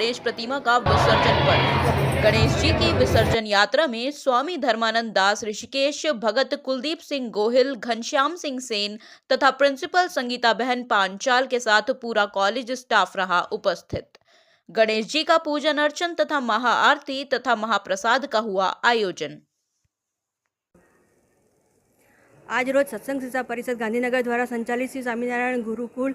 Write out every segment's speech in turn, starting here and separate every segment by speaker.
Speaker 1: गणेश प्रतिमा का विसर्जन पर गणेश जी की विसर्जन यात्रा में स्वामी धर्मानंद दास ऋषिकेश, भगत कुलदीप सिंह गोहिल, घनश्याम सिंह सेन तथा प्रिंसिपल संगीता बहन पांचाल के साथ पूरा कॉलेज स्टाफ रहा उपस्थित। गणेश जी का पूजन अर्चन तथा महाआरती तथा महाप्रसाद का हुआ आयोजन।
Speaker 2: आज रोज सत्संग शिक्षा परिषद गांधीनगर द्वारा संचालित श्री स्वामीनारायण गुरुकुल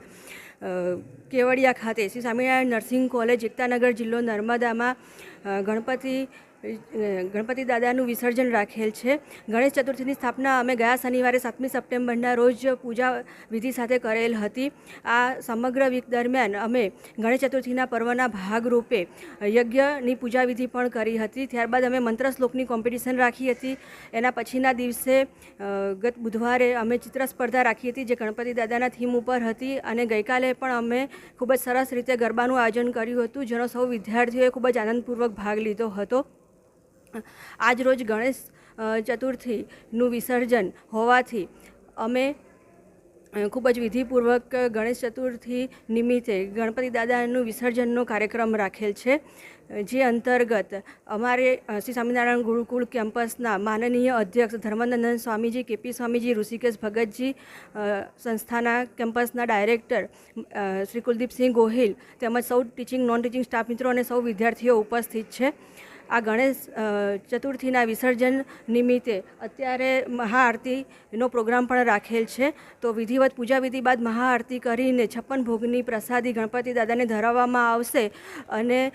Speaker 2: केवड़िया खाते श्री स्वामीनारायण नर्सिंग कॉलेज एकतानगर जिल्लो नर्मदा में गणपति दादाનું વિસર્જન રાખેલ છે। ગણેશ ચતુર્થીની સ્થાપના અમે ગયા શનિવારે 7મી સપ્ટેમ્બરના રોજ પૂજા વિધિ સાથે કરેલ હતી। આ સમગ્ર વીક દરમિયાન અમે ગણેશ ચતુર્થીના પર્વના ભાગરૂપે યજ્ઞની પૂજા વિધિ પણ કરી હતી। ત્યારબાદ અમે મંત્ર શ્લોકની કોમ્પિટિશન રાખી હતી। એના પછીના દિવસે ગત બુધવારે અમે ચિત્ર સ્પર્ધા રાખી હતી જે ગણપતિ દાદાના થીમ ઉપર હતી અને ગઈકાલે પણ અમે ખૂબ જ સરસ રીતે ગરબાનું આયોજન કર્યું હતું જેનો સૌ વિદ્યાર્થીઓએ ખૂબ જ આનંદપૂર્વક ભાગ લીધો હતો। આજ રોજ ગણેશ ચતુર્થીનું વિસર્જન હોવાથી અમે ખૂબ જ વિધિપૂર્વક ગણેશ ચતુર્થી નિમિત્તે ગણપતિ દાદાનું વિસર્જનનો કાર્યક્રમ રાખેલ છે જે અંતર્ગત અમારે શ્રી સ્વામિનારાયણ ગુરુકુળ કેમ્પસના માનનીય અધ્યક્ષ ધર્માનંદ સ્વામીજી, કેપી સ્વામીજી, ઋષિકેશ ભગતજી, સંસ્થાના કેમ્પસના ડાયરેક્ટર શ્રી કુલદીપસિંહ ગોહિલ તેમજ સૌ ટીચિંગ નોન ટીચિંગ સ્ટાફ મિત્રો અને સૌ વિદ્યાર્થીઓ ઉપસ્થિત છે। આ ગણેશ ચતુર્થીના વિસર્જન નિમિત્તે અત્યારે મહાઆરતીનો પ્રોગ્રામ પણ રાખેલ છે। તો વિધિવત પૂજા વિધિ બાદ મહાઆરતી કરીને 56 ભોગની પ્રસાદી ગણપતિ દાદાને ધરાવવામાં આવશે અને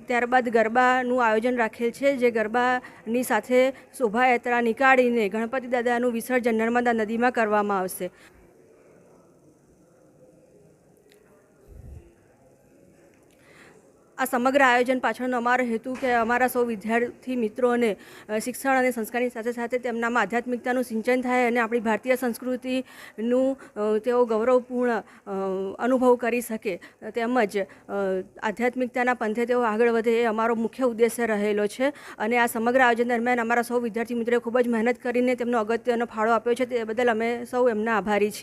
Speaker 2: ત્યારબાદ ગરબાનું આયોજન રાખેલ છે જે ગરબાની સાથે શોભાયાત્રા નીકાળીને ગણપતિ દાદાનું વિસર્જન નર્મદા નદીમાં કરવામાં આવશે। આ સમગ્ર આયોજન પાછળનો અમારો હેતુ કે અમારા સૌ વિદ્યાર્થી મિત્રોને શિક્ષણ અને સંસ્કારની સાથે સાથે તેમનામાં આધ્યાત્મિકતાનું સિંચન થાય અને આપણી ભારતીય સંસ્કૃતિનું તેઓ ગૌરવપૂર્ણ અનુભવ કરી શકે તેમજ આધ્યાત્મિકતાના પંથે તેઓ આગળ વધે એ અમારો મુખ્ય ઉદ્દેશ્ય રહેલો છે। અને આ સમગ્ર આયોજન દરમિયાન અમારા સૌ વિદ્યાર્થી મિત્રોએ ખૂબ જ મહેનત કરીને તેમનો અગત્યનો ફાળો આપ્યો છે તે બદલ અમે સૌ એમના આભારી છીએ।